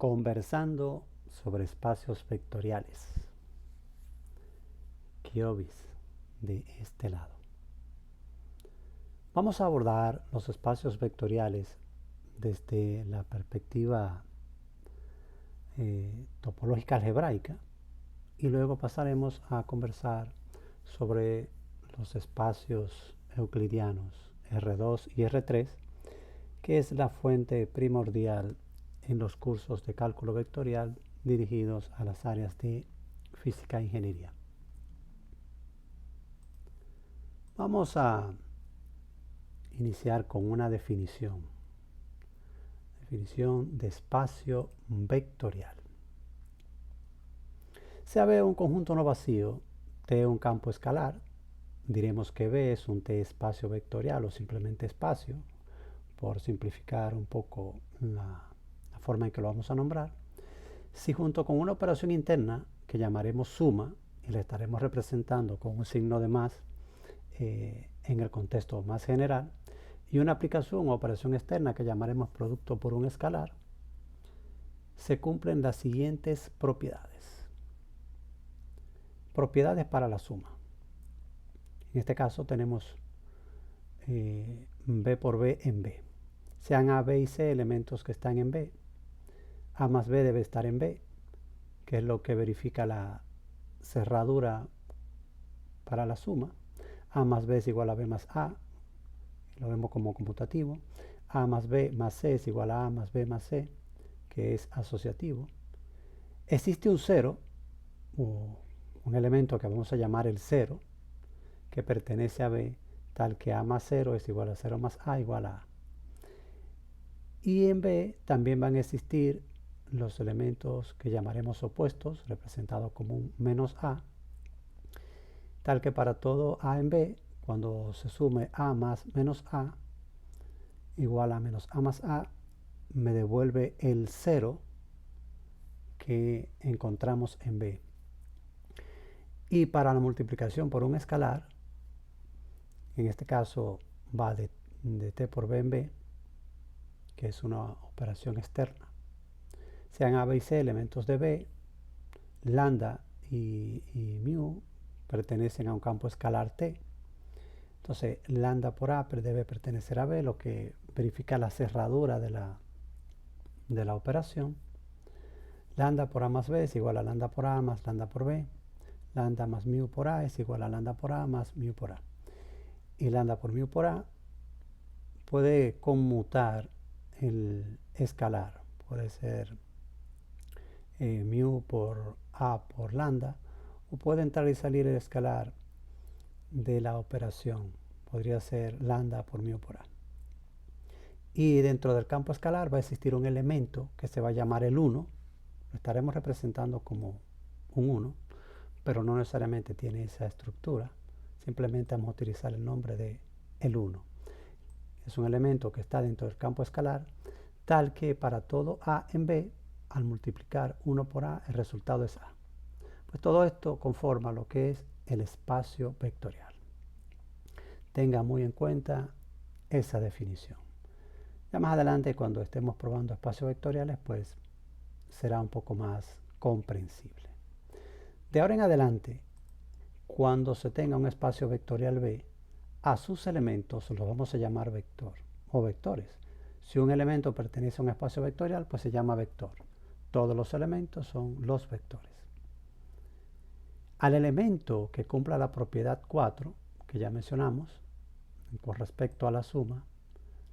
Conversando sobre espacios vectoriales. Kiobis de este lado. Vamos a abordar los espacios vectoriales desde la perspectiva topológica algebraica y luego pasaremos a conversar sobre los espacios euclidianos R2 y R3, que es la fuente primordial en los cursos de cálculo vectorial dirigidos a las áreas de física e ingeniería. Vamos a iniciar con una definición de espacio vectorial. Sea B un conjunto no vacío, T un campo escalar, diremos que B es un T espacio vectorial o simplemente espacio, por simplificar un poco la forma en que lo vamos a nombrar. Si junto con una operación interna que llamaremos suma y la estaremos representando con un signo de más en el contexto más general, y una aplicación o operación externa que llamaremos producto por un escalar, se cumplen las siguientes propiedades. Propiedades para la suma. En este caso tenemos B por B en B. Sean A, B y C elementos que están en B. A más B debe estar en B, que es lo que verifica la cerradura para la suma. A más B es igual a B más A, lo vemos como conmutativo. A más B más C es igual a más B más C, que es asociativo. Existe un cero, o un elemento que vamos a llamar el cero, que pertenece a B, tal que A más 0 es igual a 0 más A igual a A. Y en B también van a existir los elementos que llamaremos opuestos, representados como un menos A, tal que para todo A en B, cuando se sume A más menos A igual a menos A más A, me devuelve el 0 que encontramos en B. Y para la multiplicación por un escalar, en este caso va de T por B en B, que es una operación externa. Sean A, B y C elementos de B, lambda y mu pertenecen a un campo escalar T. Entonces, lambda por A debe pertenecer a B, lo que verifica la cerradura de la operación. Lambda por A más B es igual a lambda por A más lambda por B. Lambda más mu por A es igual a lambda por A más mu por A. Y lambda por mu por A puede conmutar el escalar. Puede ser mu por A por lambda, o puede entrar y salir el escalar de la operación. Podría ser lambda por mu por A. Y dentro del campo escalar va a existir un elemento que se va a llamar el 1. Lo estaremos representando como un 1, pero no necesariamente tiene esa estructura. Simplemente vamos a utilizar el nombre de el 1. Es un elemento que está dentro del campo escalar, tal que para todo A en B, al multiplicar 1 por A, el resultado es A. Pues todo esto conforma lo que es el espacio vectorial. Tenga muy en cuenta esa definición. Ya más adelante, cuando estemos probando espacios vectoriales, pues será un poco más comprensible. De ahora en adelante, cuando se tenga un espacio vectorial B, a sus elementos los vamos a llamar vector o vectores. Si un elemento pertenece a un espacio vectorial, pues se llama vector. Todos los elementos son los vectores. Al elemento que cumpla la propiedad 4, que ya mencionamos, con respecto a la suma,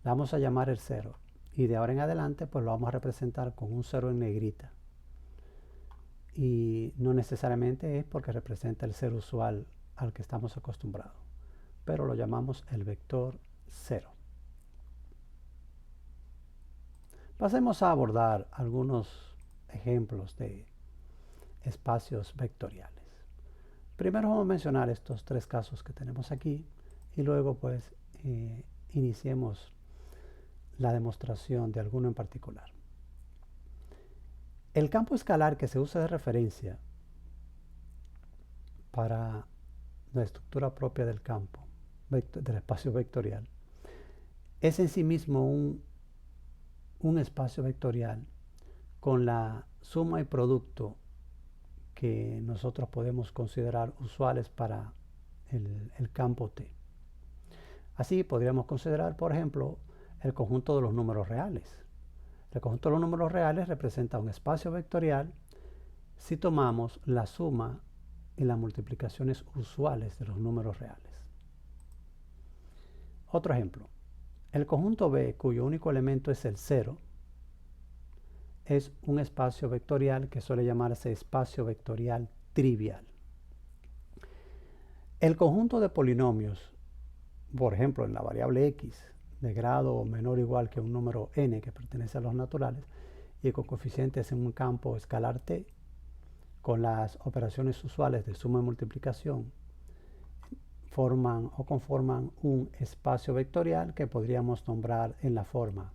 la vamos a llamar el 0. Y de ahora en adelante, pues lo vamos a representar con un 0 en negrita. Y no necesariamente es porque representa el 0 usual al que estamos acostumbrados, pero lo llamamos el vector 0. Pasemos a abordar algunos ejemplos de espacios vectoriales. Primero vamos a mencionar estos tres casos que tenemos aquí y luego pues iniciemos la demostración de alguno en particular. El campo escalar que se usa de referencia para la estructura propia del campo, del espacio vectorial, es en sí mismo un espacio vectorial con la suma y producto que nosotros podemos considerar usuales para el campo T. Así podríamos considerar, por ejemplo, el conjunto de los números reales. El conjunto de los números reales representa un espacio vectorial si tomamos la suma y las multiplicaciones usuales de los números reales. Otro ejemplo. El conjunto B, cuyo único elemento es el 0, es un espacio vectorial que suele llamarse espacio vectorial trivial. El conjunto de polinomios, por ejemplo, en la variable x, de grado menor o igual que un número n que pertenece a los naturales y con coeficientes en un campo escalar t, con las operaciones usuales de suma y multiplicación, forman o conforman un espacio vectorial que podríamos nombrar en la forma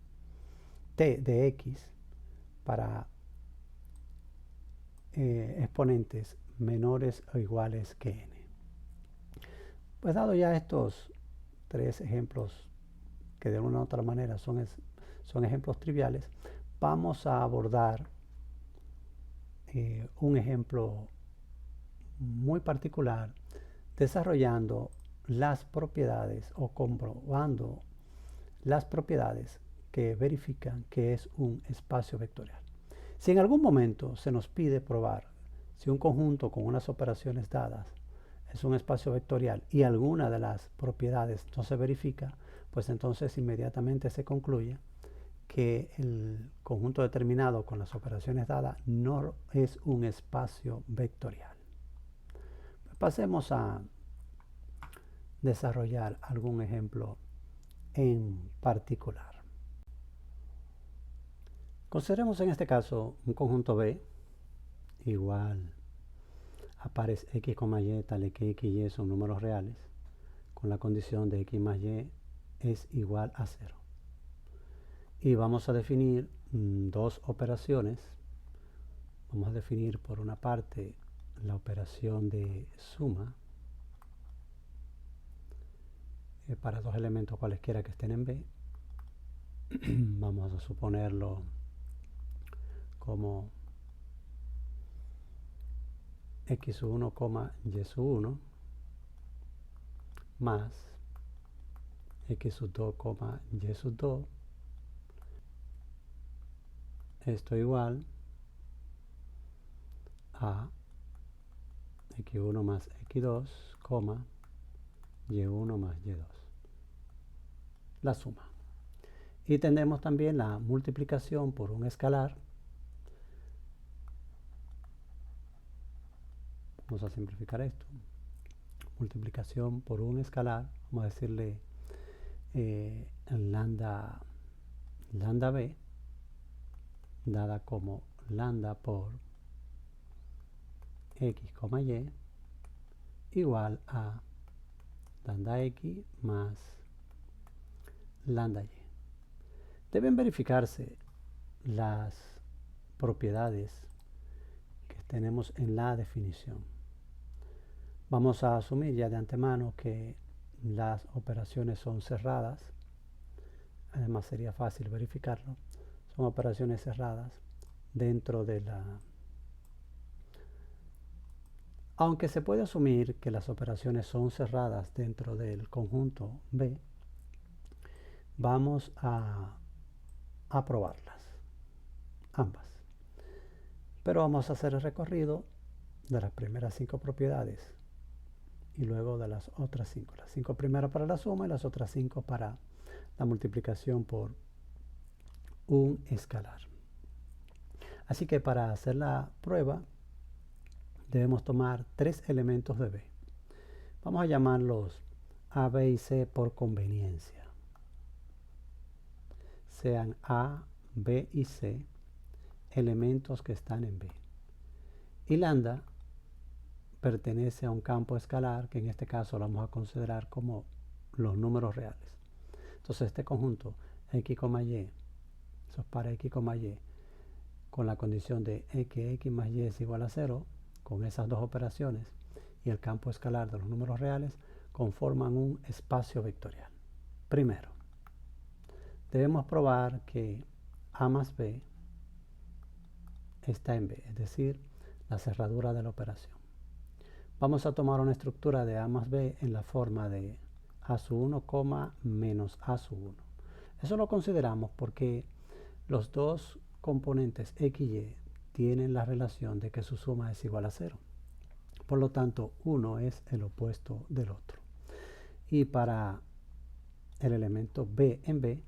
t de x para exponentes menores o iguales que n. Pues dado ya estos tres ejemplos que de una u otra manera son ejemplos triviales, vamos a abordar un ejemplo muy particular desarrollando las propiedades o comprobando las propiedades que verifican que es un espacio vectorial. Si en algún momento se nos pide probar si un conjunto con unas operaciones dadas es un espacio vectorial y alguna de las propiedades no se verifica, pues entonces inmediatamente se concluye que el conjunto determinado con las operaciones dadas no es un espacio vectorial. Pasemos a desarrollar algún ejemplo en particular. Consideremos en este caso un conjunto B igual a pares x, y, tales que x y y son números reales, con la condición de x más y es igual a 0. Y vamos a definir dos operaciones. Vamos a definir por una parte la operación de suma para dos elementos cualesquiera que estén en B. Vamos a suponerlo como x1, y1 más x2, y2. Esto igual a x1 más x2, y1 más y2. La suma. Y tendremos también la multiplicación por un escalar. Vamos a simplificar esto. Multiplicación por un escalar. Vamos a decirle lambda b, dada como lambda por x, y, igual a lambda x más lambda y. Deben verificarse las propiedades que tenemos en la definición. Vamos a asumir ya de antemano que las operaciones son cerradas. Además sería fácil verificarlo. Son operaciones cerradas dentro de la... Aunque se puede asumir que las operaciones son cerradas dentro del conjunto B, vamos a probarlas, ambas. Pero vamos a hacer el recorrido de las primeras 5 propiedades y luego de las otras 5. Las 5 primeras para la suma y las otras 5 para la multiplicación por un escalar. Así que para hacer la prueba debemos tomar 3 elementos de B. Vamos a llamarlos A, B y C por conveniencia. Sean A, B y C elementos que están en B. Y lambda pertenece a un campo escalar que en este caso lo vamos a considerar como los números reales. Entonces este conjunto x, y, eso es para x, y, con la condición de x más y es igual a 0, con esas dos operaciones y el campo escalar de los números reales, conforman un espacio vectorial. Primero, debemos probar que A más B está en B, es decir, la cerradura de la operación. Vamos a tomar una estructura de A más B en la forma de A sub 1, menos A sub 1. Eso lo consideramos porque los dos componentes X y Y tienen la relación de que su suma es igual a 0. Por lo tanto, uno es el opuesto del otro. Y para el elemento B en B,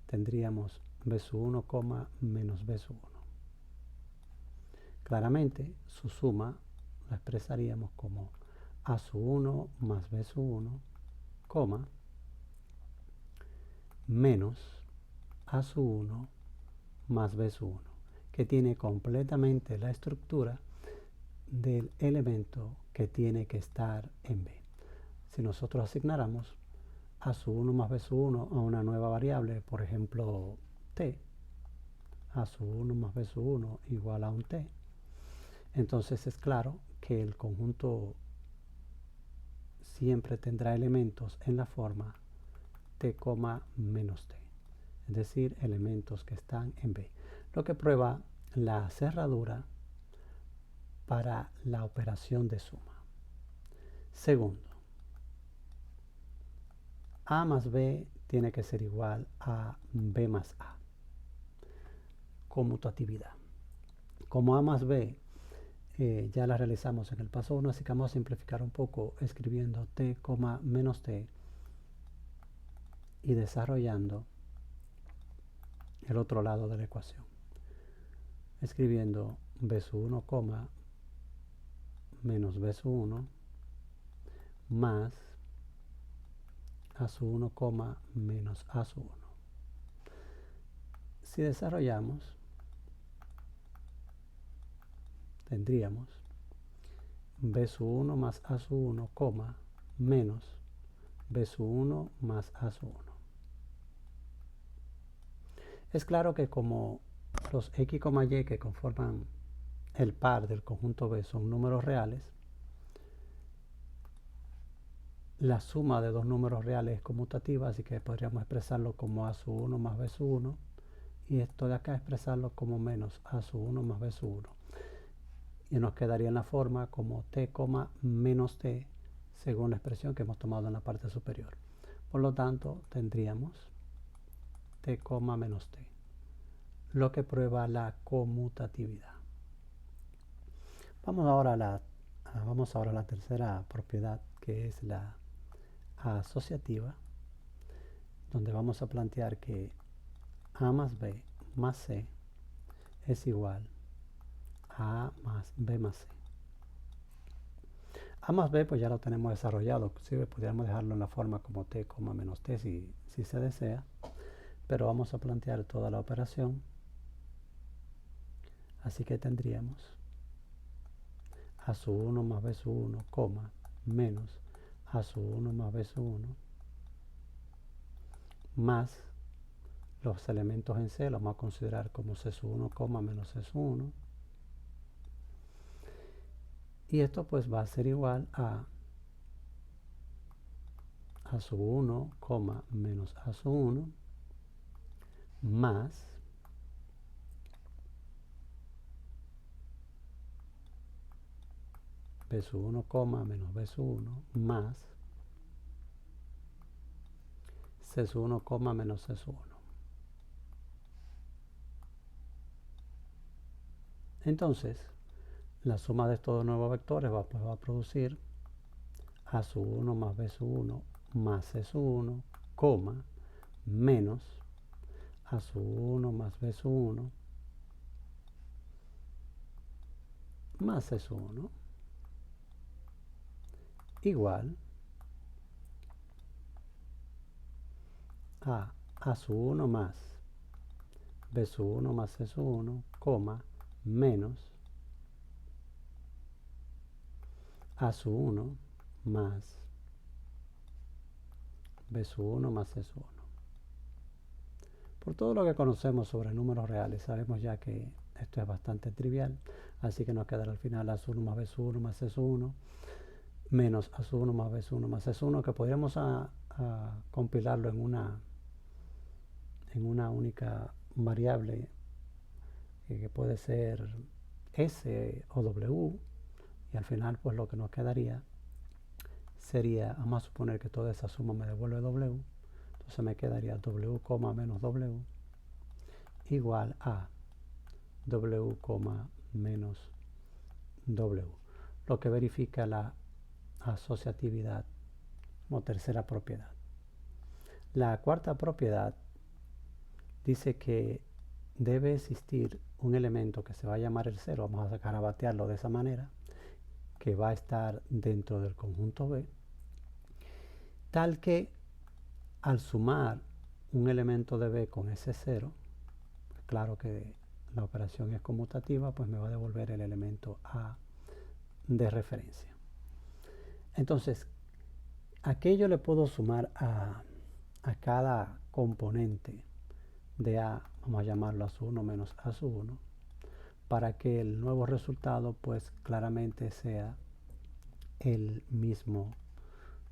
tendríamos B sub 1, menos B sub 1. Claramente, su suma la expresaríamos como A sub 1 más B sub 1, menos A sub 1 más B sub 1, que tiene completamente la estructura del elemento que tiene que estar en B. Si nosotros asignáramos A sub 1 más B sub 1 a una nueva variable, por ejemplo, t, A sub 1 más B sub 1 igual a un t, entonces es claro que el conjunto siempre tendrá elementos en la forma t, menos t, es decir, elementos que están en B, lo que prueba la cerradura para la operación de suma. Segundo, A más B tiene que ser igual a B más A. Conmutatividad. Como A más B ya la realizamos en el paso 1, así que vamos a simplificar un poco escribiendo t, menos t y desarrollando el otro lado de la ecuación. Escribiendo B sub 1, menos B sub 1 más A sub 1, menos A sub 1. Si desarrollamos, tendríamos B sub 1 más A sub 1, menos B sub 1 más A sub 1. Es claro que como los X, Y que conforman el par del conjunto B son números reales, la suma de dos números reales es conmutativa, así que podríamos expresarlo como A sub 1 más B sub 1 y esto de acá expresarlo como menos A sub 1 más B sub 1. Y nos quedaría en la forma como t, menos t, según la expresión que hemos tomado en la parte superior. Por lo tanto, tendríamos t, menos t, lo que prueba la conmutatividad. Vamos ahora a la tercera propiedad, que es la asociativa, donde vamos a plantear que A más B más C es igual a más B más C. A más B pues ya lo tenemos desarrollado, inclusive podríamos dejarlo en la forma como t, menos t si se desea, pero vamos a plantear toda la operación, así que tendríamos A sub 1 más B sub 1, menos A sub 1 más B sub 1, más los elementos en C, los vamos a considerar como C sub 1, menos C sub 1, y esto pues va a ser igual a A sub 1, menos A sub 1, más B sub 1, menos B sub 1, más C sub 1, menos C sub 1. Entonces, la suma de estos dos nuevos vectores va a producir A sub 1 más B sub 1 más C sub 1, menos A sub 1 más B sub 1 más C sub 1 igual a A sub 1 más B sub 1 más C sub 1, menos A sub 1 más B sub 1 más C sub 1. Por todo lo que conocemos sobre números reales, sabemos ya que esto es bastante trivial, así que nos quedará al final A sub 1 más B sub 1 más C sub 1, menos A sub 1 más B sub 1 más C sub 1, que podríamos compilarlo en una única variable que puede ser S o W, y al final pues lo que nos quedaría sería, vamos a suponer que toda esa suma me devuelve W, entonces me quedaría W, menos W igual a W, menos W, lo que verifica la asociatividad como tercera propiedad. La cuarta propiedad dice que debe existir un elemento que se va a llamar el cero, vamos a garabatearlo de esa manera, que va a estar dentro del conjunto B, tal que al sumar un elemento de B con ese cero, claro que la operación es conmutativa, pues me va a devolver el elemento A de referencia. Entonces, ¿a qué yo le puedo sumar a cada componente de A? Vamos a llamarlo A1 menos A1, para que el nuevo resultado pues claramente sea el mismo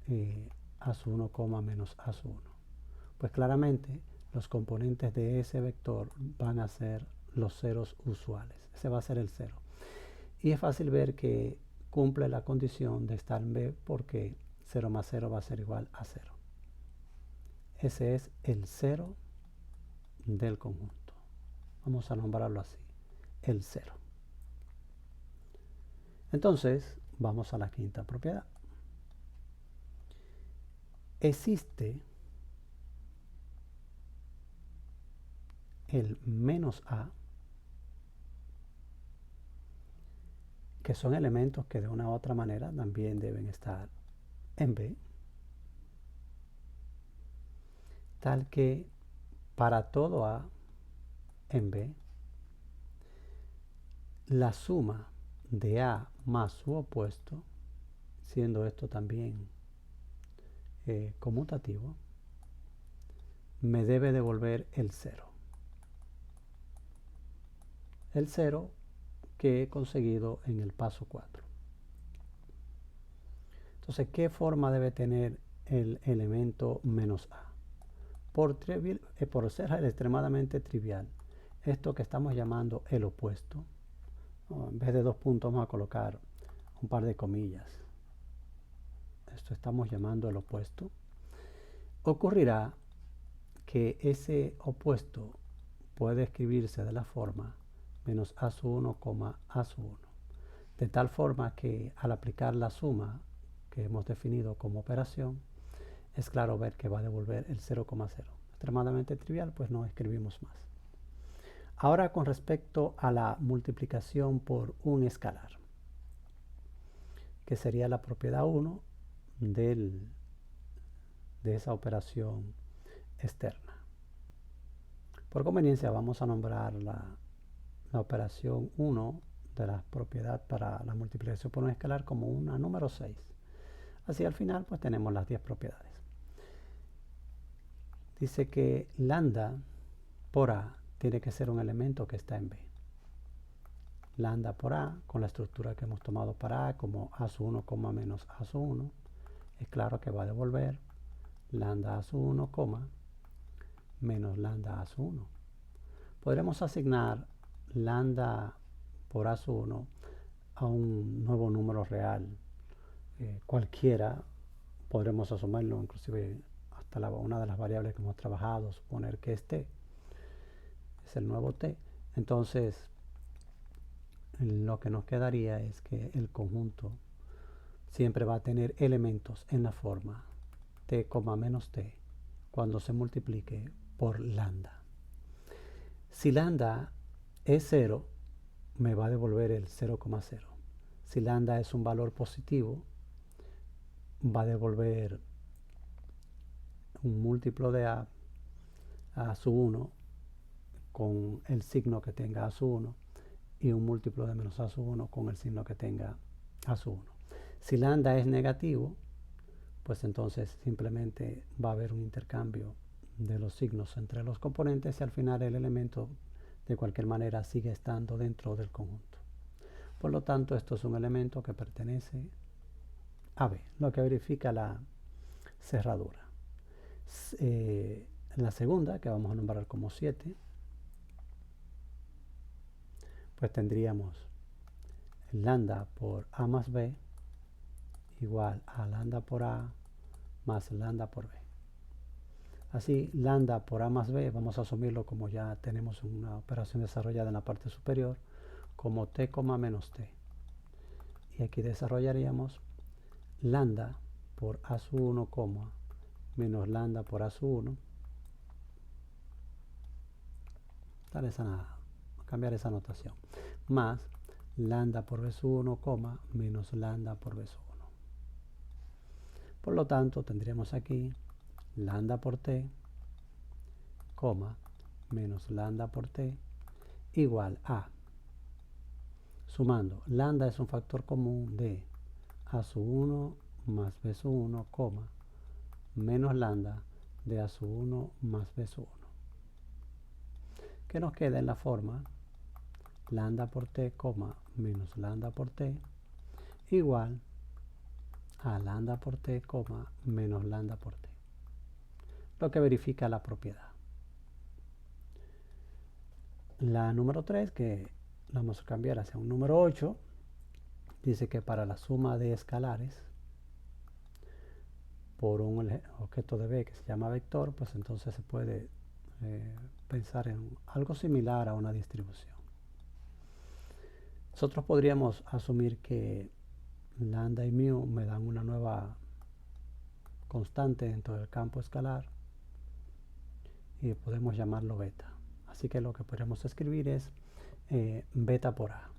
A1, menos A1. Pues claramente los componentes de ese vector van a ser los ceros usuales. Ese va a ser el cero. Y es fácil ver que cumple la condición de estar en B porque 0 más 0 va a ser igual a 0. Ese es el cero del conjunto. Vamos a nombrarlo así, el cero. Entonces, vamos a la quinta propiedad. Existe el menos A, que son elementos que de una u otra manera también deben estar en B, tal que para todo A en B, la suma de A más su opuesto, siendo esto también conmutativo, me debe devolver el cero. El cero que he conseguido en el paso 4. Entonces, ¿qué forma debe tener el elemento menos A? Por ser extremadamente trivial, esto que estamos llamando el opuesto, en vez de 2 puntos vamos a colocar un par de comillas. Esto estamos llamando el opuesto. Ocurrirá que ese opuesto puede escribirse de la forma menos A1, A1, de tal forma que al aplicar la suma que hemos definido como operación, es claro ver que va a devolver el 0,0. Extremadamente trivial, pues no escribimos más. Ahora con respecto a la multiplicación por un escalar, que sería la propiedad 1 de esa operación externa. Por conveniencia vamos a nombrar la operación 1 de la propiedad para la multiplicación por un escalar como una número 6. Así al final pues tenemos las 10 propiedades. Dice que lambda por A tiene que ser un elemento que está en B. Lambda por A, con la estructura que hemos tomado para A como A1, menos A1, es claro que va a devolver lambda A1, menos lambda A1. Podremos asignar lambda por A1 a un nuevo número real cualquiera. Podremos asumirlo inclusive hasta una de las variables que hemos trabajado, suponer que es t, es el nuevo t. Entonces lo que nos quedaría es que el conjunto siempre va a tener elementos en la forma t, menos t cuando se multiplique por lambda. Si lambda es 0, me va a devolver el 0,0. Si lambda es un valor positivo, va a devolver un múltiplo de a su 1 con el signo que tenga a su 1 y un múltiplo de menos a su 1 con el signo que tenga a su 1. Si lambda es negativo, pues entonces simplemente va a haber un intercambio de los signos entre los componentes y al final el elemento de cualquier manera sigue estando dentro del conjunto. Por lo tanto, esto es un elemento que pertenece a B, lo que verifica la cerradura. La segunda, que vamos a nombrar como 7, pues tendríamos lambda por A más B igual a lambda por A más lambda por B. Así, lambda por A más B, vamos a asumirlo como ya tenemos una operación desarrollada en la parte superior, como T, menos T. Y aquí desarrollaríamos lambda por A sub 1, menos lambda por A sub 1. Cambiar esa notación. Más lambda por B sub 1, menos lambda por B sub 1. Por lo tanto, tendríamos aquí lambda por T, menos lambda por T, igual a, sumando, lambda es un factor común de A sub 1 más B sub 1, menos lambda de A sub 1 más B sub 1. Que nos queda en la forma lambda por T, menos lambda por T, igual a lambda por T, menos lambda por T. Lo que verifica la propiedad. La número 3, que la vamos a cambiar hacia un número 8, dice que para la suma de escalares por un objeto de B que se llama vector, pues entonces se puede pensar en algo similar a una distribución. Nosotros podríamos asumir que lambda y mu me dan una nueva constante dentro del campo escalar y podemos llamarlo beta. Así que lo que podríamos escribir es beta por A.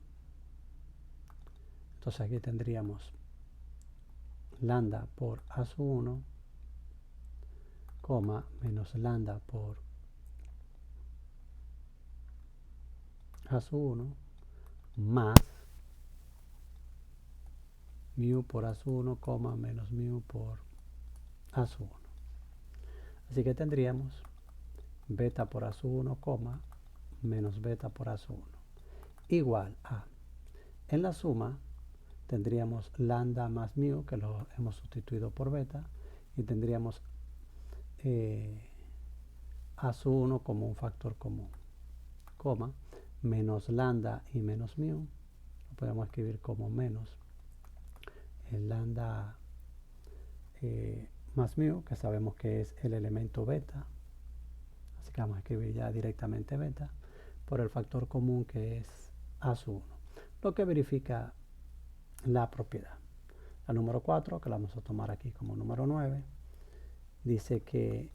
Entonces aquí tendríamos lambda por A sub 1, menos lambda por A sub 1, más mu por A sub 1, menos mu por A sub 1. Así que tendríamos beta por A sub 1, menos beta por A sub 1, igual a, en la suma tendríamos lambda más mu, que lo hemos sustituido por beta, y tendríamos A sub 1 como un factor común, menos lambda y menos mu, lo podemos escribir como menos el lambda más mu, que sabemos que es el elemento beta, así que vamos a escribir ya directamente beta, por el factor común que es A sub 1, lo que verifica la propiedad. La número 4, que la vamos a tomar aquí como número 9, dice que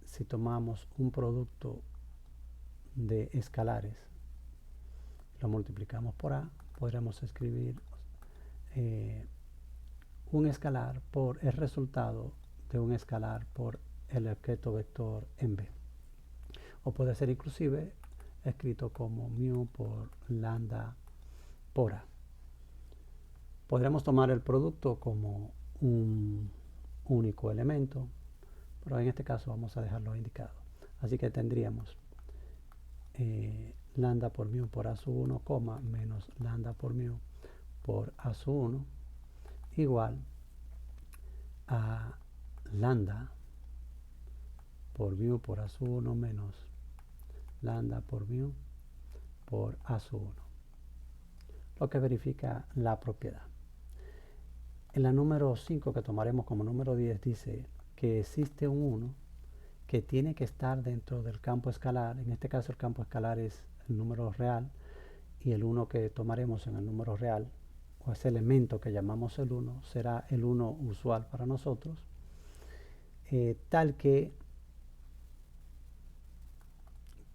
si tomamos un producto de escalares, lo multiplicamos por A, podremos escribir un escalar por el resultado de un escalar por el objeto vector en B. O puede ser inclusive escrito como mu por lambda por A. Podríamos tomar el producto como un único elemento, pero en este caso vamos a dejarlo indicado. Así que tendríamos lambda por mu por A sub 1, menos lambda por mu por A sub 1, igual a lambda por mu por A sub 1 menos lambda por mu por A sub 1, lo que verifica la propiedad. En la número 5, que tomaremos como número 10, dice que existe un 1 que tiene que estar dentro del campo escalar. En este caso el campo escalar es el número real, y el 1 que tomaremos en el número real, o ese elemento que llamamos el 1, será el 1 usual para nosotros, tal que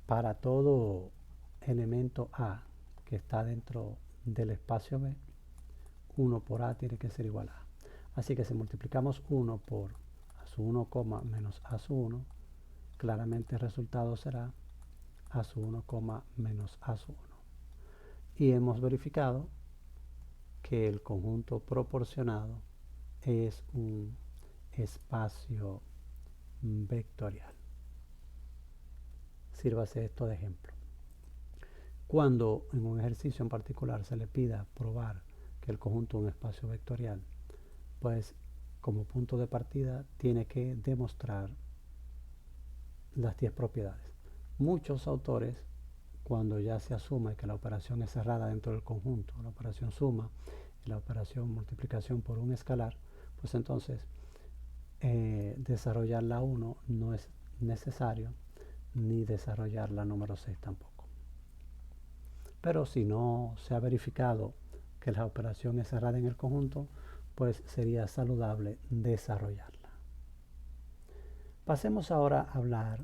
para todo elemento A que está dentro del espacio B, 1 por A tiene que ser igual a A. Así que si multiplicamos 1 por A sub 1, menos A sub 1, claramente el resultado será A sub 1, menos A sub 1. Y hemos verificado que el conjunto proporcionado es un espacio vectorial. Sírvase esto de ejemplo. Cuando en un ejercicio en particular se le pida probar que el conjunto es un espacio vectorial, pues como punto de partida tiene que demostrar las 10 propiedades. Muchos autores, cuando ya se asume que la operación es cerrada dentro del conjunto, la operación suma y la operación multiplicación por un escalar, pues entonces desarrollar la 1 no es necesario, ni desarrollar la número 6 tampoco. Pero si no se ha verificado que la operación es cerrada en el conjunto, pues sería saludable desarrollarla. Pasemos ahora a hablar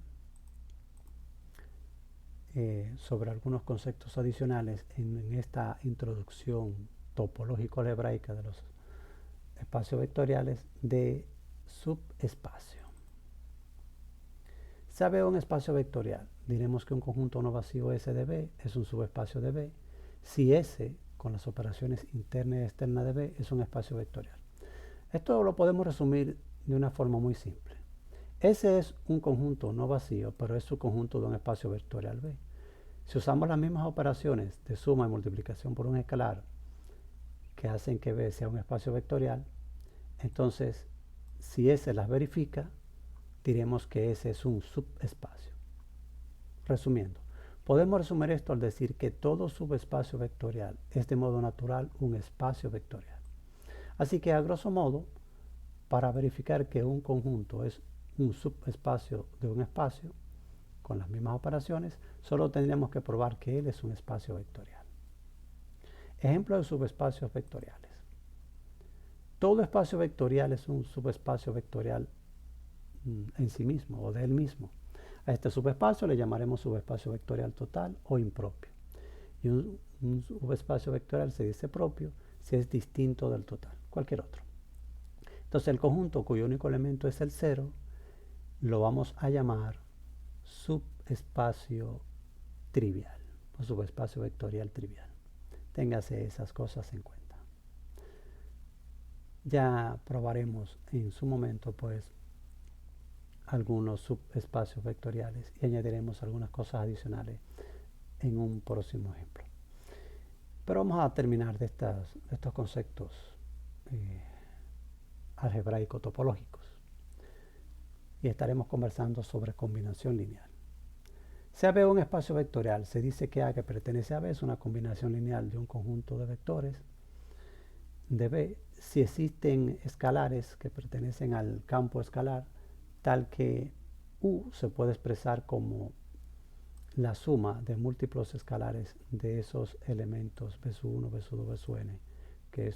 sobre algunos conceptos adicionales en esta introducción topológico-algebraica de los espacios vectoriales de subespacio. ¿Sabe un espacio vectorial? Diremos que un conjunto no vacío S de B es un subespacio de B si S con las operaciones internas y externas de B es un espacio vectorial. Esto lo podemos resumir de una forma muy simple. S es un conjunto no vacío, pero es su conjunto de un espacio vectorial B. Si usamos las mismas operaciones de suma y multiplicación por un escalar que hacen que B sea un espacio vectorial, entonces si S las verifica, diremos que S es un subespacio. Resumiendo, podemos resumir esto al decir que todo subespacio vectorial es de modo natural un espacio vectorial. Así que a grosso modo, para verificar que un conjunto es un subespacio de un espacio, con las mismas operaciones, solo tendríamos que probar que él es un espacio vectorial. Ejemplo de subespacios vectoriales. Todo espacio vectorial es un subespacio vectorial en sí mismo o de él mismo. A este subespacio le llamaremos subespacio vectorial total o impropio. Y un subespacio vectorial se dice propio si es distinto del total, cualquier otro. Entonces el conjunto cuyo único elemento es el 0 lo vamos a llamar subespacio trivial o subespacio vectorial trivial. Téngase esas cosas en cuenta. Ya probaremos en su momento pues algunos subespacios vectoriales y añadiremos algunas cosas adicionales en un próximo ejemplo. Pero vamos a terminar de estos conceptos algebraico-topológicos y estaremos conversando sobre combinación lineal. Si A B es un espacio vectorial, se dice que A que pertenece a B es una combinación lineal de un conjunto de vectores de B si existen escalares que pertenecen al campo escalar, tal que U se puede expresar como la suma de múltiplos escalares de esos elementos B1, B2, B que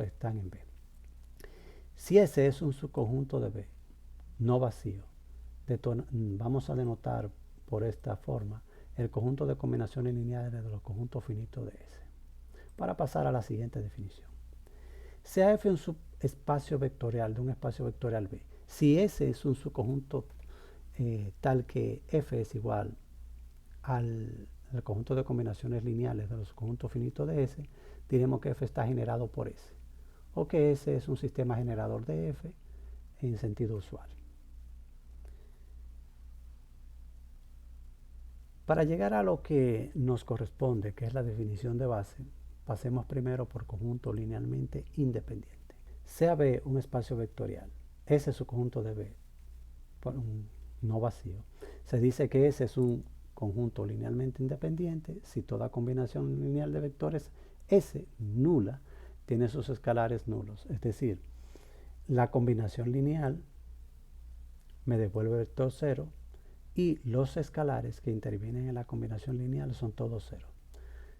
están en B. Si S es un subconjunto de B no vacío, vamos a denotar por esta forma el conjunto de combinaciones lineales de los conjuntos finitos de S. Para pasar a la siguiente definición. Sea F un subespacio vectorial de un espacio vectorial B. Si S es un subconjunto tal que F es igual al conjunto de combinaciones lineales de los conjuntos finitos de S, diremos que F está generado por S, o que S es un sistema generador de F en sentido usual. Para llegar a lo que nos corresponde, que es la definición de base, pasemos primero por conjunto linealmente independiente. Sea B un espacio vectorial, S es su conjunto de B, no vacío. Se dice que S es un conjunto linealmente independiente si toda combinación lineal de vectores S nula tiene sus escalares nulos. Es decir, la combinación lineal me devuelve vector 0 y los escalares que intervienen en la combinación lineal son todos 0.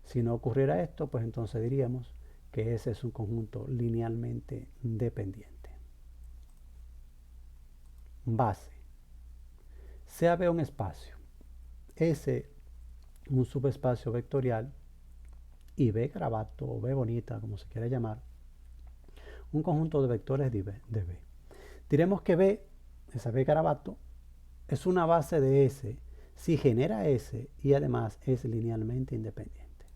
Si no ocurriera esto, pues entonces diríamos que ese es un conjunto linealmente dependiente. Base. Sea B un espacio, S un subespacio vectorial y B garabato o B bonita, como se quiera llamar, un conjunto de vectores de B. Diremos que B, esa B garabato, es una base de S si genera S y además es linealmente independiente.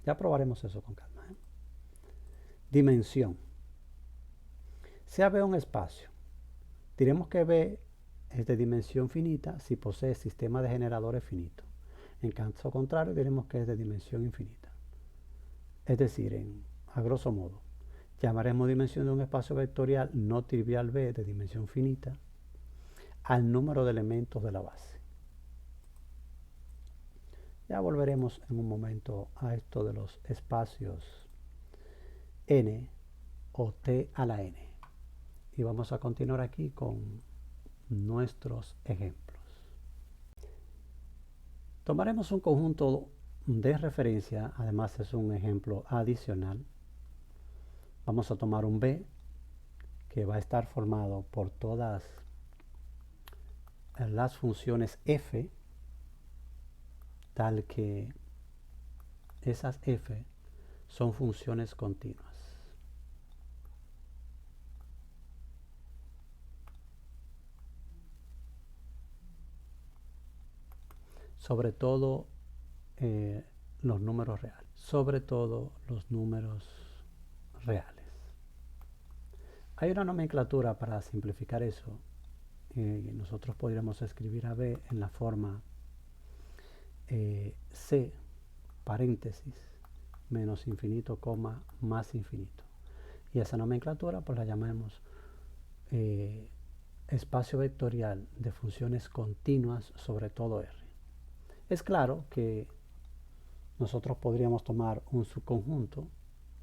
Ya probaremos eso con calma. Dimensión. Sea B un espacio. Diremos que B es de dimensión finita si posee sistema de generadores finito. En caso contrario, diremos que es de dimensión infinita. Es decir, a grosso modo, llamaremos dimensión de un espacio vectorial no trivial B de dimensión finita al número de elementos de la base. Ya volveremos en un momento a esto de los espacios n o t a la n. Y vamos a continuar aquí con nuestros ejemplos. Tomaremos un conjunto de referencia, además es un ejemplo adicional. Vamos a tomar un B que va a estar formado por todas las funciones f, tal que esas f son funciones continuas. Sobre todo los números reales. Sobre todo los números reales. Hay una nomenclatura para simplificar eso. Nosotros podríamos escribir a B en la forma C, paréntesis, menos infinito, coma, más infinito. Y esa nomenclatura pues la llamamos espacio vectorial de funciones continuas sobre todo R. Es claro que nosotros podríamos tomar un subconjunto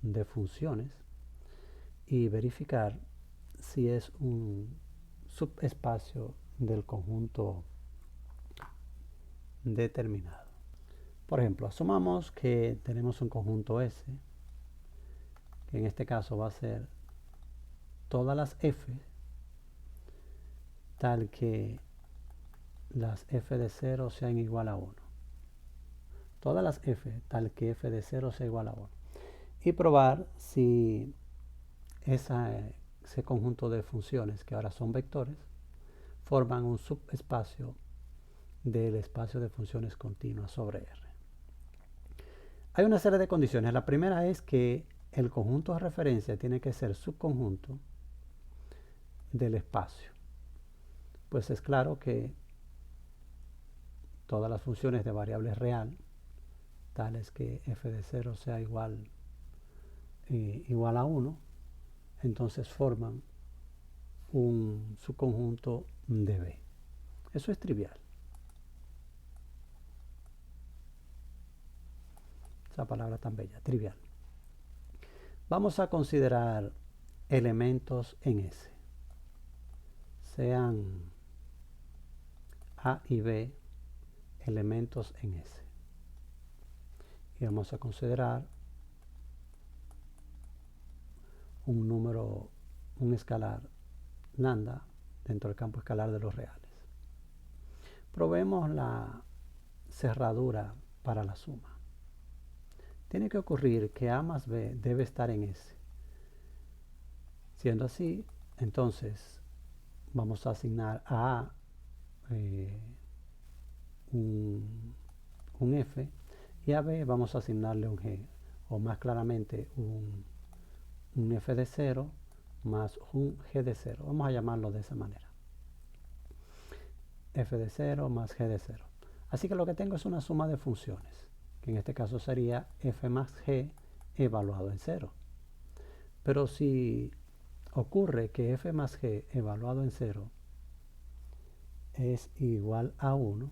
de funciones y verificar si es un subespacio del conjunto determinado. Por ejemplo, asumamos que tenemos un conjunto S, que en este caso va a ser todas las f, tal que las f de 0 sean igual a 1. Todas las f, tal que f de 0 sea igual a 1. Y probar si ese conjunto de funciones, que ahora son vectores, forman un subespacio del espacio de funciones continuas sobre R. Hay una serie de condiciones. La primera es que el conjunto de referencia tiene que ser subconjunto del espacio. Pues es claro que todas las funciones de variable real, tales que f de 0 sea igual a 1, entonces forman un subconjunto de B. Eso es trivial. Esa palabra tan bella, trivial. Vamos a considerar elementos en S. Sean A y B elementos en S. Y vamos a considerar un número, un escalar lambda dentro del campo escalar de los reales. Probemos la cerradura para la suma. Tiene que ocurrir que A más B debe estar en S. Siendo así, entonces vamos a asignar a A un F y a B vamos a asignarle un G, o más claramente un F de 0 más un G de 0. Vamos a llamarlo de esa manera. F de 0 más G de 0. Así que lo que tengo es una suma de funciones, que en este caso sería F más G evaluado en 0. Pero si ocurre que F más G evaluado en 0 es igual a 1,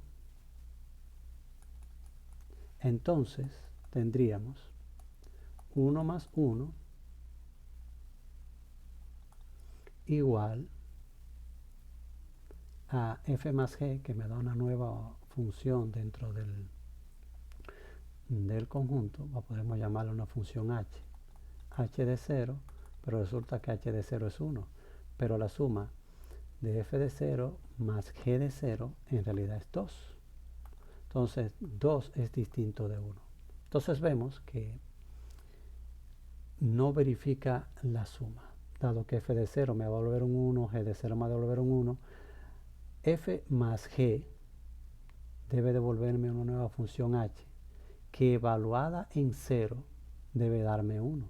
entonces tendríamos 1 más 1 igual a f más g, que me da una nueva función dentro del conjunto. Podemos llamarla una función h de 0, pero resulta que h de 0 es 1, pero la suma de f de 0 más g de 0 en realidad es 2. Entonces 2 es distinto de 1. Entonces vemos que no verifica la suma, dado que f de 0 me va a devolver un 1, g de 0 me va a devolver un 1, f más g debe devolverme una nueva función h, que evaluada en 0 debe darme 1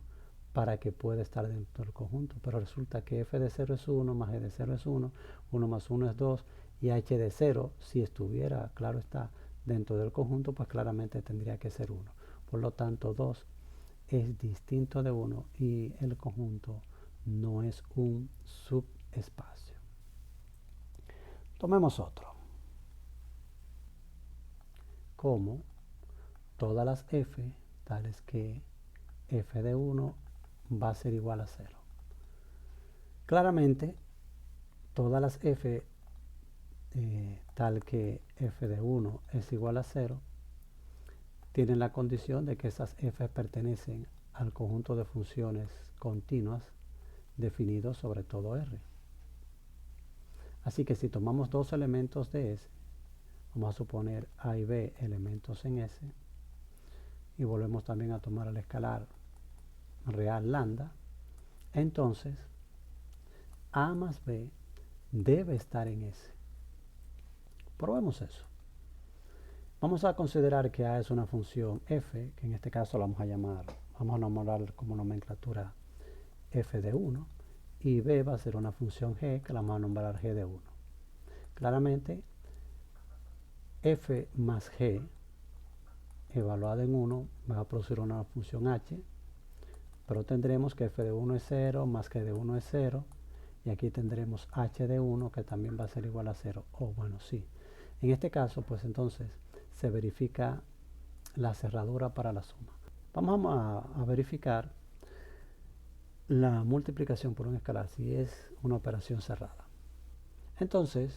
para que pueda estar dentro del conjunto. Pero resulta que f de 0 es 1, más g de 0 es 1, 1 más 1 es 2, y h de 0, si estuviera, claro está, dentro del conjunto, pues claramente tendría que ser 1. Por lo tanto, 2 es distinto de 1 y el conjunto no es un subespacio. Tomemos otro. Como todas las f, tales que f de 1 va a ser igual a 0. Claramente, todas las f tal que f de 1 es igual a 0, tienen la condición de que esas f pertenecen al conjunto de funciones continuas definidos sobre todo R. Así que si tomamos dos elementos de S, vamos a suponer A y B elementos en S, y volvemos también a tomar el escalar real lambda, entonces A más B debe estar en S. Probemos eso. Vamos a considerar que A es una función f, que en este caso la vamos a nombrar como nomenclatura f de 1, y B va a ser una función g, que la vamos a nombrar g de 1. Claramente, f más g evaluada en 1 va a producir una función h, pero tendremos que f de 1 es 0 más g de 1 es 0, y aquí tendremos h de 1 que también va a ser igual a 0. Bueno, sí. En este caso, pues entonces se verifica la cerradura para la suma. Vamos a verificar la multiplicación por un escalar si es una operación cerrada. Entonces,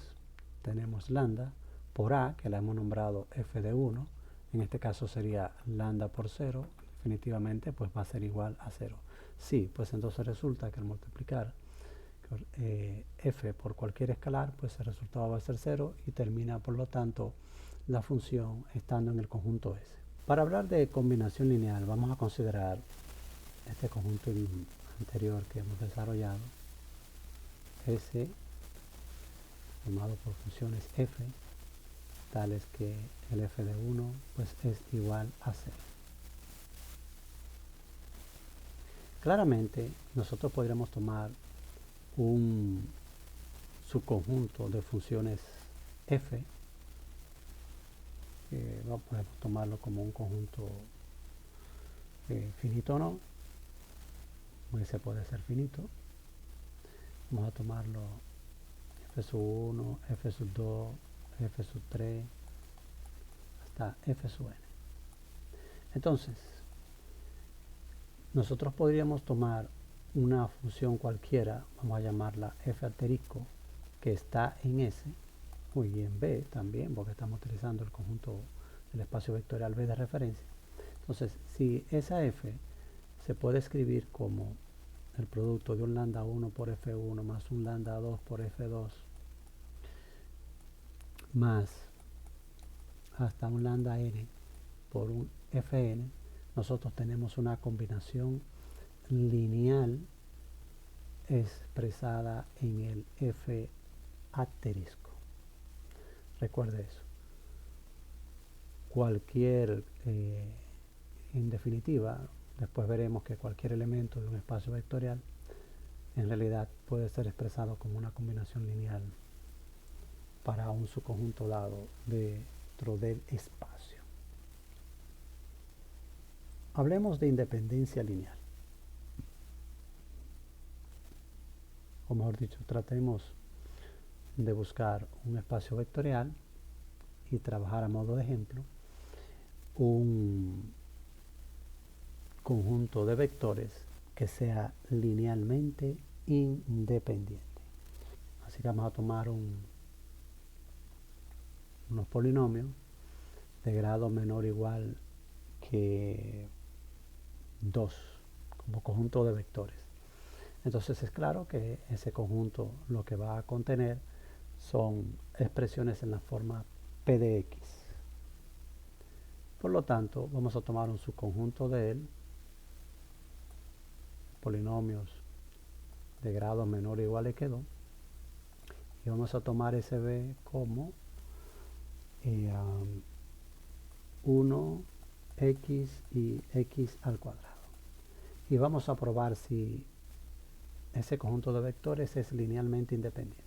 tenemos lambda por a, que la hemos nombrado f de 1. En este caso sería lambda por 0. Definitivamente, pues va a ser igual a 0. Sí, pues entonces resulta que al multiplicar f por cualquier escalar, pues el resultado va a ser 0 y termina, por lo tanto, la función estando en el conjunto S. Para hablar de combinación lineal, vamos a considerar este conjunto anterior que hemos desarrollado, S formado por funciones f, tales que el f de 1 pues es igual a 0. Claramente, nosotros podríamos tomar un subconjunto de funciones f, que podemos tomarlo como un conjunto finito o no, ese puede ser finito. Vamos a tomarlo f sub 1, f sub 2, f sub 3, hasta f sub n. Entonces, nosotros podríamos tomar una función cualquiera, vamos a llamarla f asterisco, que está en S, y en B también, porque estamos utilizando el conjunto del espacio vectorial B de referencia. Entonces, si esa f se puede escribir como el producto de un lambda 1 por f1 más un lambda 2 por f2 más hasta un lambda n por un fn, nosotros tenemos una combinación lineal expresada en el f asterisco. Recuerde eso. Cualquier, en definitiva, después veremos que cualquier elemento de un espacio vectorial en realidad puede ser expresado como una combinación lineal para un subconjunto dado dentro del espacio. Hablemos de independencia lineal. O mejor dicho, tratemos de buscar un espacio vectorial y trabajar a modo de ejemplo un conjunto de vectores que sea linealmente independiente. Así que vamos a tomar unos polinomios de grado menor o igual que 2 como conjunto de vectores. Entonces es claro que ese conjunto lo que va a contener son expresiones en la forma p de x. Por lo tanto, vamos a tomar un subconjunto de él, polinomios de grado menor o igual que 2, y vamos a tomar ese b como 1 x y x al cuadrado. Y vamos a probar si ese conjunto de vectores es linealmente independiente.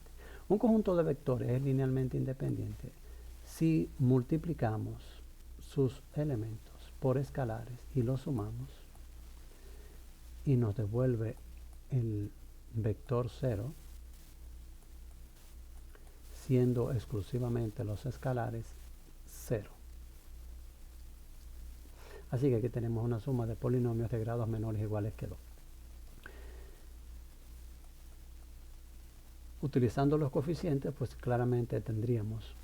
Un conjunto de vectores es linealmente independiente si multiplicamos sus elementos por escalares y los sumamos y nos devuelve el vector 0, siendo exclusivamente los escalares 0. Así que aquí tenemos una suma de polinomios de grados menores o iguales que 2. Utilizando los coeficientes, pues claramente tendríamos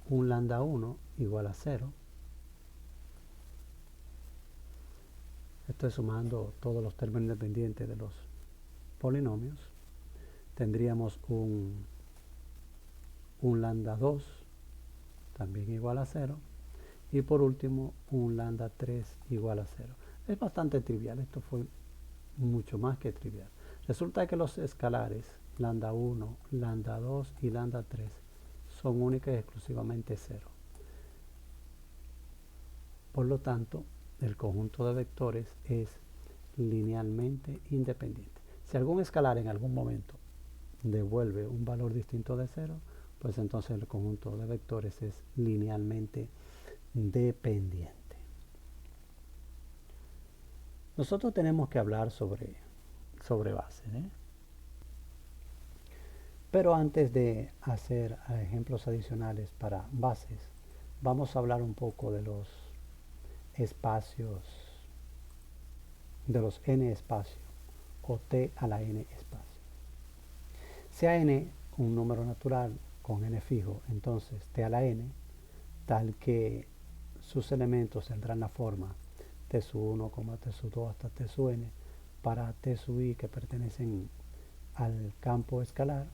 un lambda 1 igual a 0. Estoy sumando todos los términos independientes de los polinomios. Tendríamos un lambda 2 también igual a 0. Y por último, un lambda 3 igual a 0. Es bastante trivial, esto fue mucho más que trivial. Resulta que los escalares lambda 1, lambda 2 y lambda 3 son únicas y exclusivamente 0. Por lo tanto, el conjunto de vectores es linealmente independiente. Si algún escalar en algún momento devuelve un valor distinto de 0, pues entonces el conjunto de vectores es linealmente dependiente. Nosotros tenemos que hablar sobre bases, pero antes de hacer ejemplos adicionales para bases, vamos a hablar un poco de los espacios, de los n espacios o t a la n espacio. Sea n un número natural con n fijo, entonces t a la n, tal que sus elementos tendrán la forma t sub 1, t sub 2 hasta t sub n para t sub i que pertenecen al campo escalar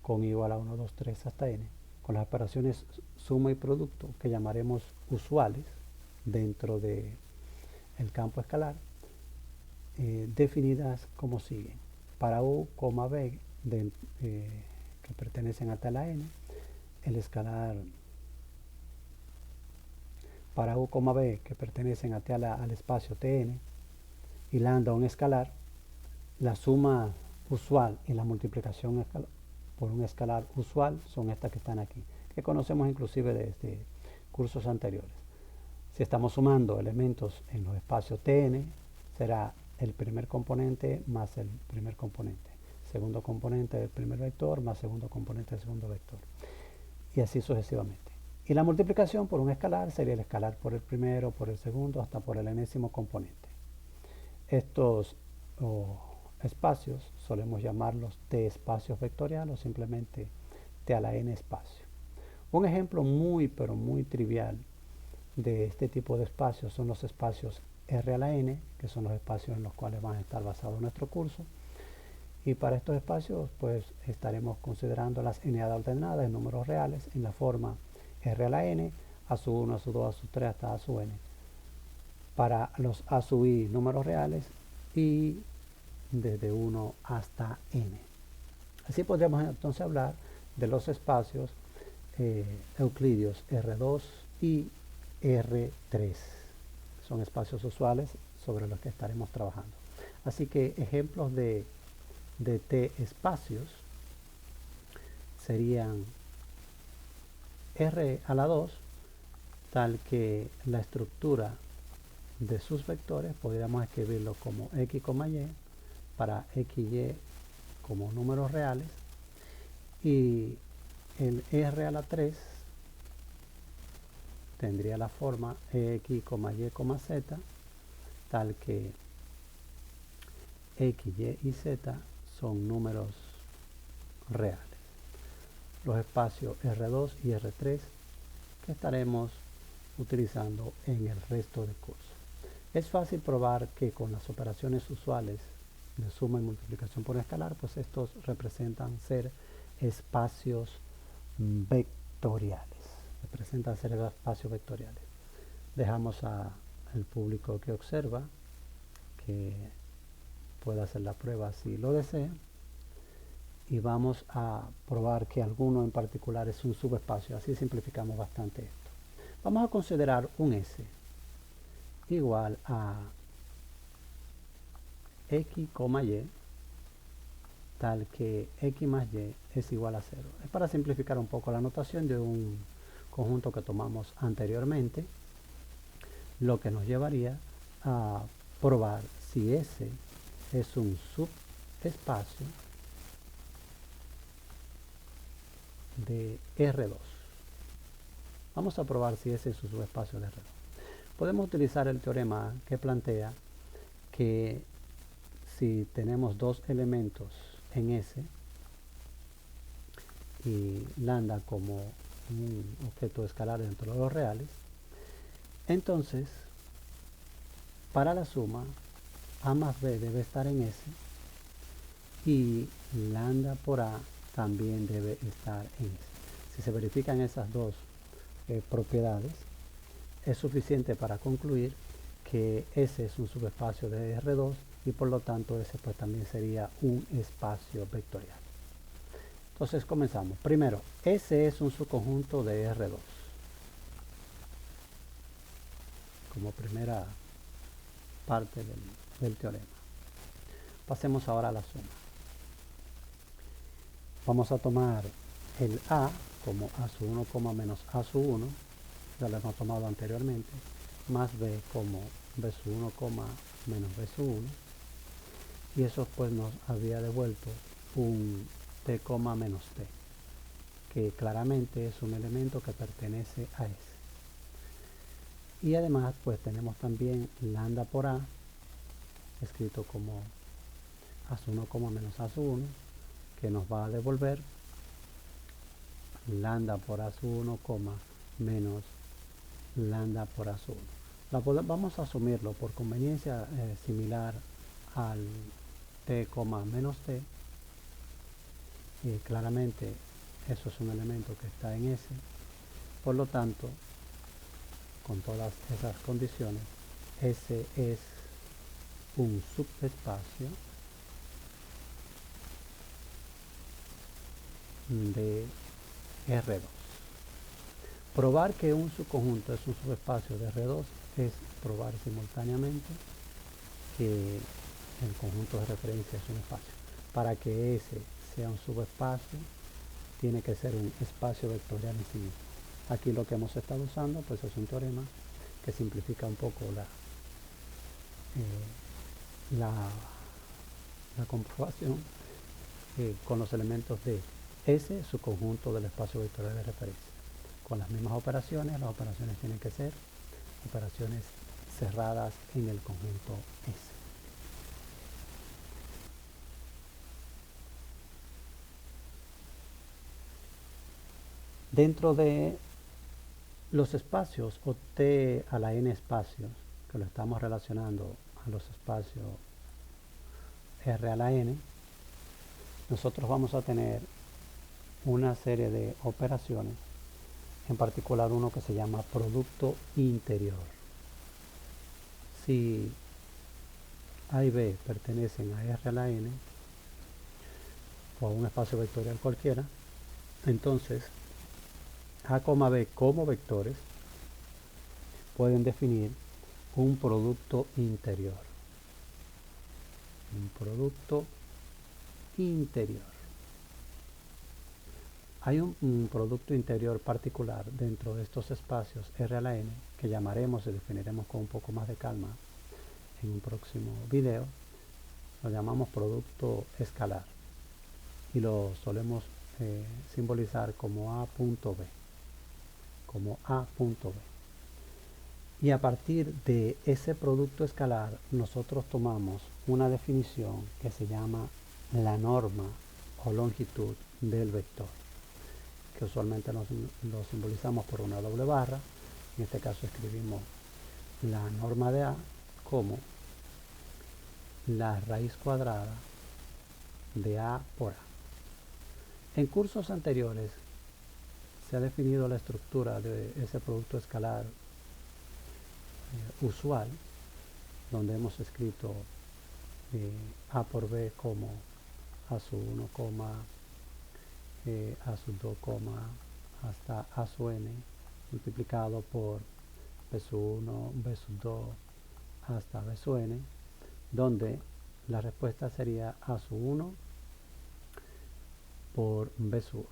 con igual a 1, 2, 3 hasta n, con las operaciones suma y producto que llamaremos usuales dentro del campo escalar, definidas como siguen. Para u, b que pertenecen a t a la n, el escalar para u, b que pertenecen a t al espacio tn y lambda un escalar, la suma usual y la multiplicación por un escalar usual son estas que están aquí, que conocemos inclusive desde cursos anteriores. Si estamos sumando elementos en los espacios tn, será el primer componente más el primer componente, segundo componente del primer vector más segundo componente del segundo vector, y así sucesivamente. Y la multiplicación por un escalar sería el escalar por el primero, por el segundo, hasta por el enésimo componente. Estos espacios solemos llamarlos t espacios vectoriales o simplemente t a la n espacio. Un ejemplo muy pero muy trivial de este tipo de espacios son los espacios R a la n, que son los espacios en los cuales van a estar basados nuestro curso. Y para estos espacios pues estaremos considerando las n-adas ordenadas en números reales en la forma R a la n, a sub 1, a sub 2, a sub 3 hasta a sub n. Para los a sub i números reales y desde 1 hasta n. Así podríamos entonces hablar de los espacios euclidios R2 y R3. Son espacios usuales sobre los que estaremos trabajando. Así que ejemplos de T espacios serían R a la 2, tal que la estructura de sus vectores podríamos escribirlo como x, y para x, y como números reales, y el R a la 3 tendría la forma x, y, z, tal que x, y y z son números reales. Los espacios R2 y R3 que estaremos utilizando en el resto del curso. Es fácil probar que con las operaciones usuales de suma y multiplicación por escalar, pues estos representan ser espacios vectoriales. Representan ser espacios vectoriales. Dejamos al público que observa que pueda hacer la prueba si lo desea. Y vamos a probar que alguno en particular es un subespacio. Así simplificamos bastante esto. Vamos a considerar un S igual a x, y, tal que x más y es igual a 0. Es para simplificar un poco la notación de un conjunto que tomamos anteriormente, lo que nos llevaría a probar si S es un subespacio de R2. Vamos a probar si ese es su subespacio de R2. Podemos utilizar el teorema que plantea que si tenemos dos elementos en S y lambda como un objeto escalar dentro de los reales, entonces para la suma A más B debe estar en S y lambda por A también debe estar en S. Si se verifican esas dos propiedades, es suficiente para concluir que S es un subespacio de R2 y por lo tanto ese pues también sería un espacio vectorial. Entonces comenzamos. Primero, S es un subconjunto de R2. Como primera parte del teorema. Pasemos ahora a la suma. Vamos a tomar el A como A sub 1, menos A sub 1, ya lo hemos tomado anteriormente, más B como B sub 1, menos B sub 1, y eso pues nos había devuelto un T, menos T, que claramente es un elemento que pertenece a S. Y además pues tenemos también lambda por A, escrito como A sub 1, menos A sub 1, que nos va a devolver lambda por A sub 1, menos lambda por A sub 1. Vamos a asumirlo por conveniencia similar al T, menos T. Y claramente eso es un elemento que está en S. Por lo tanto, con todas esas condiciones, S es un subespacio de R2. Probar que un subconjunto es un subespacio de R2 es probar simultáneamente que el conjunto de referencia es un espacio. Para que S sea un subespacio, tiene que ser un espacio vectorial en sí mismo. Aquí lo que hemos estado usando pues es un teorema que simplifica un poco la comprobación con los elementos de S, su conjunto del espacio vectorial de referencia. Con las mismas operaciones, las operaciones tienen que ser operaciones cerradas en el conjunto S. Dentro de los espacios o T a la n espacios, que lo estamos relacionando a los espacios R a la n, nosotros vamos a tener una serie de operaciones, en particular uno que se llama producto interior. Si A y B pertenecen a R a la n o a un espacio vectorial cualquiera, entonces A, B como vectores pueden definir un producto interior. Un producto interior. Hay un producto interior particular dentro de estos espacios R a la n que llamaremos y definiremos con un poco más de calma en un próximo video. Lo llamamos producto escalar y lo solemos simbolizar como A punto B. Como A punto B. Y a partir de ese producto escalar nosotros tomamos una definición que se llama la norma o longitud del vector, que usualmente lo simbolizamos por una doble barra. En este caso escribimos la norma de A como la raíz cuadrada de A por A. En cursos anteriores se ha definido la estructura de ese producto escalar usual, donde hemos escrito A por B como A sub 1, A sub 2, hasta A sub n multiplicado por B sub 1, B sub 2 hasta B sub n, donde la respuesta sería A sub 1 por B sub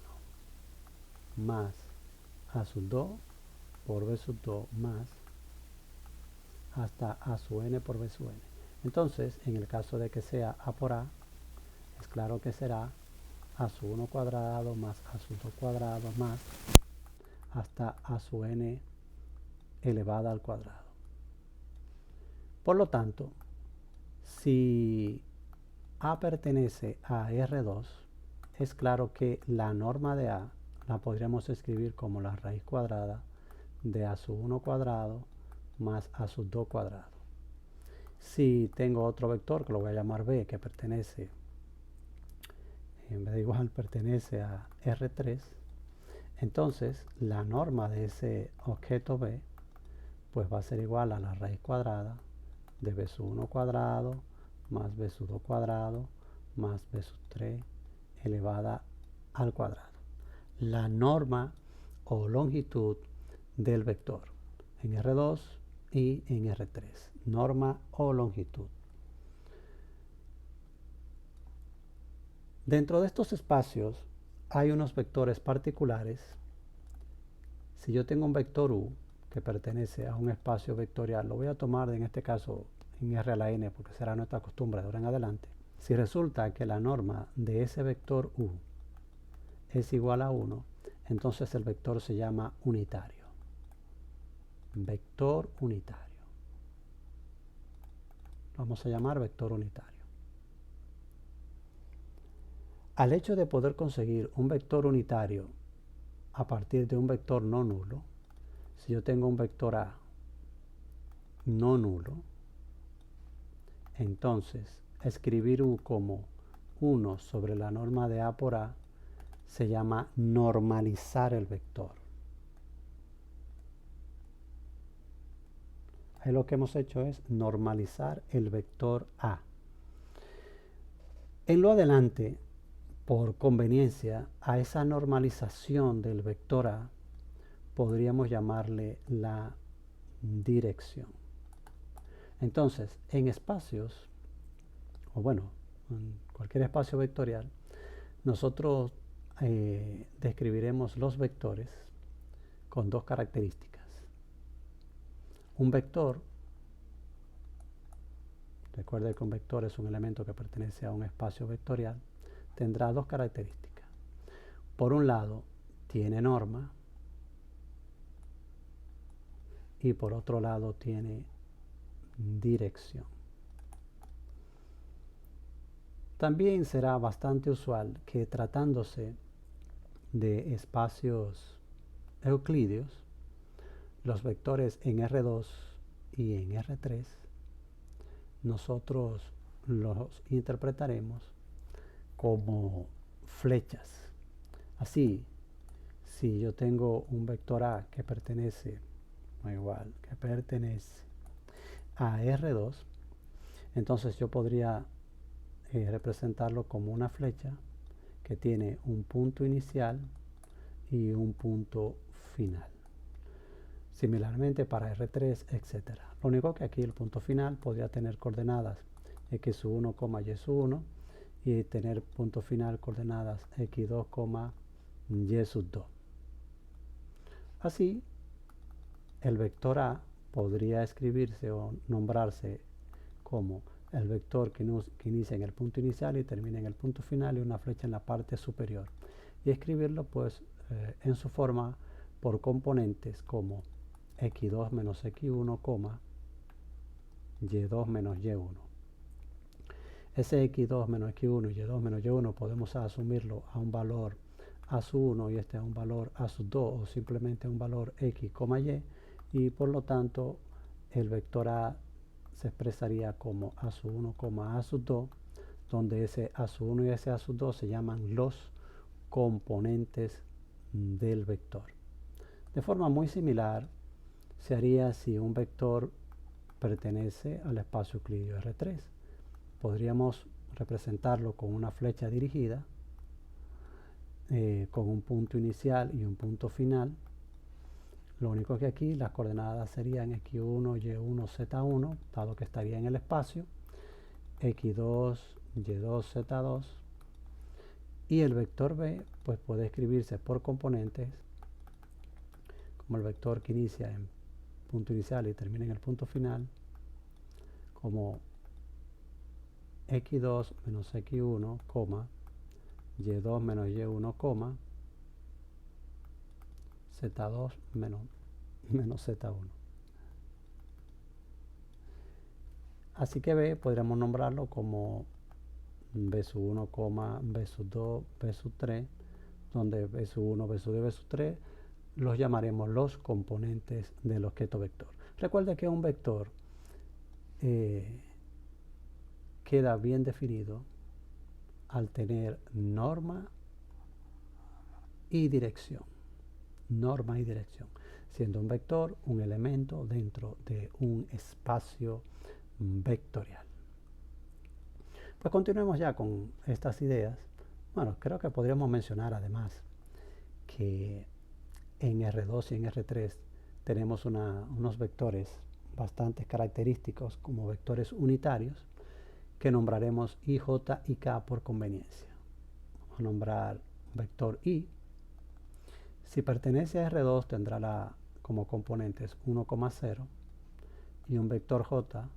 1 más A sub 2 por B sub 2 más hasta A sub n por B sub n. Entonces, en el caso de que sea A por A, es claro que será A sub 1 cuadrado más A sub 2 cuadrado más hasta a sub n elevada al cuadrado. Por lo tanto, si A pertenece a R2, es claro que la norma de A la podríamos escribir como la raíz cuadrada de A sub 1 cuadrado más A sub 2 cuadrado. Si tengo otro vector que lo voy a llamar B, que pertenece, en vez de igual, pertenece a R3, entonces la norma de ese objeto B pues va a ser igual a la raíz cuadrada de B sub 1 cuadrado más B sub 2 cuadrado más B sub 3 elevada al cuadrado. La norma o longitud del vector en R2 y en R3. Norma o longitud. Dentro de estos espacios hay unos vectores particulares. Si yo tengo un vector U que pertenece a un espacio vectorial, lo voy a tomar en este caso en R a la n porque será nuestra costumbre de ahora en adelante. Si resulta que la norma de ese vector U es igual a 1, entonces el vector se llama unitario. Vector unitario. Vamos a llamar vector unitario. Al hecho de poder conseguir un vector unitario a partir de un vector no nulo, si yo tengo un vector A no nulo, entonces escribir U como 1 sobre la norma de A por A se llama normalizar el vector. Ahí lo que hemos hecho es normalizar el vector A. En lo adelante, por conveniencia, a esa normalización del vector A podríamos llamarle la dirección. Entonces, en espacios, o bueno, en cualquier espacio vectorial, nosotros describiremos los vectores con dos características. Un vector, recuerde que un vector es un elemento que pertenece a un espacio vectorial, tendrá dos características. Por un lado, tiene norma y por otro lado tiene dirección. También será bastante usual que tratándose de espacios euclideos, los vectores en R2 y en R3, nosotros los interpretaremos como flechas. Así, si yo tengo un vector A que pertenece, que pertenece a R2, entonces yo podría representarlo como una flecha que tiene un punto inicial y un punto final. Similarmente para R3, etc. Lo único que aquí el punto final podría tener coordenadas x1, y1 y tener punto final coordenadas x2, y2. Así, el vector A podría escribirse o nombrarse como el vector que inicia en el punto inicial y termina en el punto final y una flecha en la parte superior. Y escribirlo pues en su forma por componentes como x2 menos x1, y2 menos y1. Ese x2 menos x1 y y2 menos y1 podemos asumirlo a un valor a sub 1 y este a un valor a sub 2 o simplemente a un valor x, y por lo tanto el vector A se expresaría como a sub 1, a sub 2, donde ese a sub 1 y ese a sub 2 se llaman los componentes del vector. De forma muy similar se haría si un vector pertenece al espacio euclídeo R3. Podríamos representarlo con una flecha dirigida, con un punto inicial y un punto final. Lo único que aquí las coordenadas serían x1, y1, z1, dado que estaría en el espacio, x2, y2, z2, y el vector B pues puede escribirse por componentes como el vector que inicia en punto inicial y termina en el punto final, como x2 menos x1, y2 menos y1, Z2 menos Z1. Así que B podríamos nombrarlo como B sub 1, B sub 2, B sub 3, donde B sub 1, B sub 2 y B sub 3 los llamaremos los componentes del objeto vector. Recuerda que un vector queda bien definido al tener norma y dirección. Norma y dirección, siendo un vector un elemento dentro de un espacio vectorial. Pues continuemos ya con estas ideas. Bueno, creo que podríamos mencionar además que en R2 y en R3 tenemos unos vectores bastante característicos como vectores unitarios que nombraremos I, J y K por conveniencia. Vamos a nombrar vector I. Si pertenece a R2 tendrá como componentes 1,0 y un vector J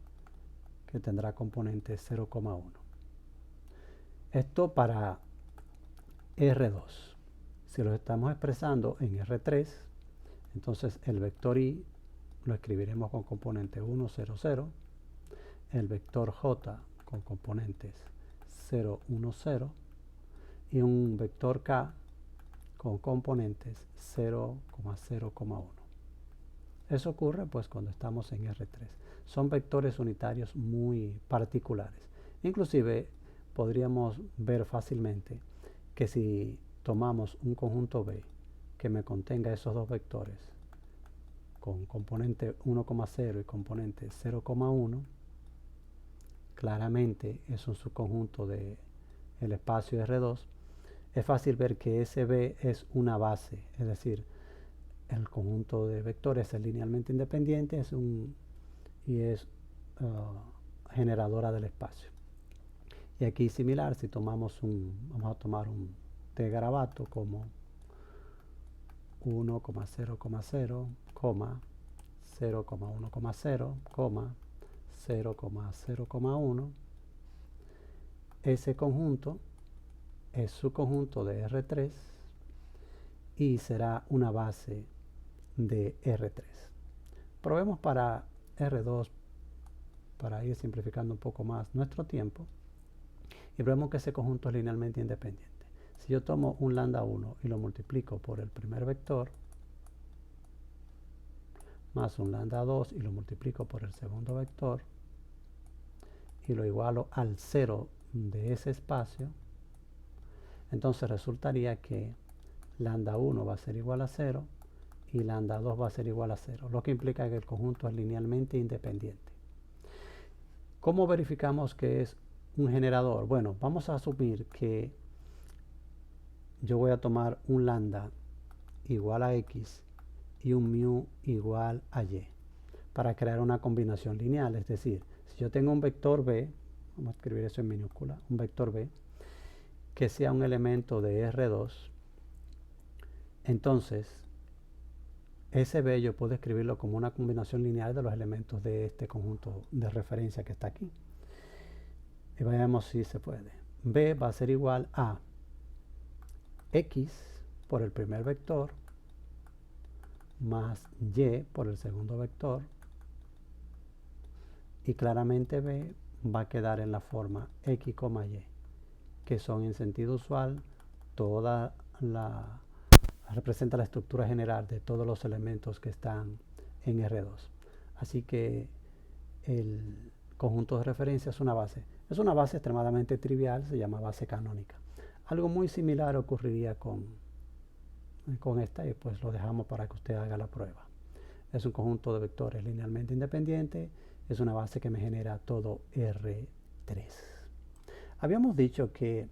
que tendrá componentes 0,1. Esto para R2. Si lo estamos expresando en R3, entonces el vector I lo escribiremos con componentes 1, 0, 0. El vector J con componentes 0, 1, 0. Y un vector K con componentes 0,0,1. Eso ocurre pues cuando estamos en R3. Son vectores unitarios muy particulares. Inclusive podríamos ver fácilmente que si tomamos un conjunto B que me contenga esos dos vectores con componente 1,0 y componente 0,1, claramente es un subconjunto del espacio R2. Es fácil ver que ese B es una base, es decir, el conjunto de vectores es linealmente independiente y es generadora del espacio. Y aquí similar, si tomamos vamos a tomar un de garabato como 1,0,0, 0,1,0, 0,0,1. Ese conjunto es su conjunto de R3 y será una base de R3. Probemos para R2 para ir simplificando un poco más nuestro tiempo y vemos que ese conjunto es linealmente independiente. Si yo tomo un lambda 1 y lo multiplico por el primer vector, más un lambda 2 y lo multiplico por el segundo vector, y lo igualo al 0 de ese espacio, entonces resultaría que lambda 1 va a ser igual a 0 y lambda 2 va a ser igual a 0, lo que implica que el conjunto es linealmente independiente. ¿Cómo verificamos que es un generador? Bueno, vamos a asumir que yo voy a tomar un lambda igual a x y un mu igual a y para crear una combinación lineal. Es decir, si yo tengo un vector b, vamos a escribir eso en minúscula, un vector b que sea un elemento de R2, entonces ese b yo puedo escribirlo como una combinación lineal de los elementos de este conjunto de referencia que está aquí. Y veamos si se puede. B va a ser igual a x por el primer vector más y por el segundo vector, y claramente B va a quedar en la forma x, y, que son en sentido usual representa la estructura general de todos los elementos que están en R2. Así que el conjunto de referencia es una base. Es una base extremadamente trivial, se llama base canónica. Algo muy similar ocurriría con esta y pues lo dejamos para que usted haga la prueba. Es un conjunto de vectores linealmente independiente, es una base que me genera todo R3. Habíamos dicho que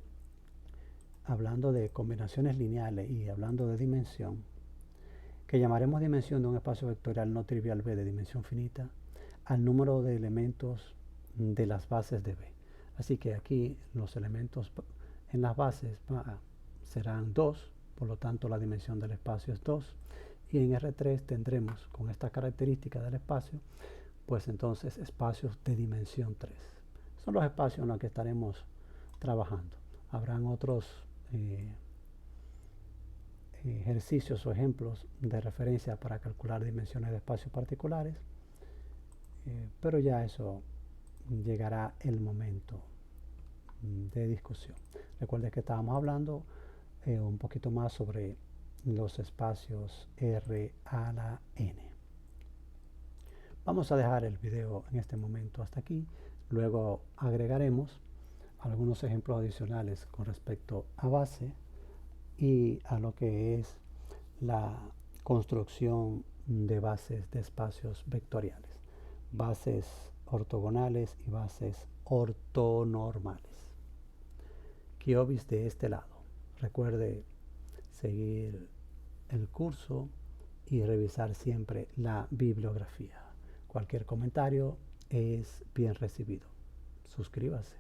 hablando de combinaciones lineales y hablando de dimensión, que llamaremos dimensión de un espacio vectorial no trivial B de dimensión finita al número de elementos de las bases de B. Así que aquí los elementos en las bases serán 2, por lo tanto la dimensión del espacio es 2, y en R3 tendremos con esta característica del espacio, pues entonces espacios de dimensión 3. Son los espacios en los que estaremos trabajando. Habrán otros ejercicios o ejemplos de referencia para calcular dimensiones de espacios particulares, pero ya eso llegará el momento de discusión. Recuerden que estábamos hablando un poquito más sobre los espacios R a la n. Vamos a dejar el video en este momento hasta aquí. Luego agregaremos algunos ejemplos adicionales con respecto a base y a lo que es la construcción de bases de espacios vectoriales, bases ortogonales y bases ortonormales. Kiobis de este lado. Recuerde seguir el curso y revisar siempre la bibliografía. Cualquier comentario es bien recibido. Suscríbase.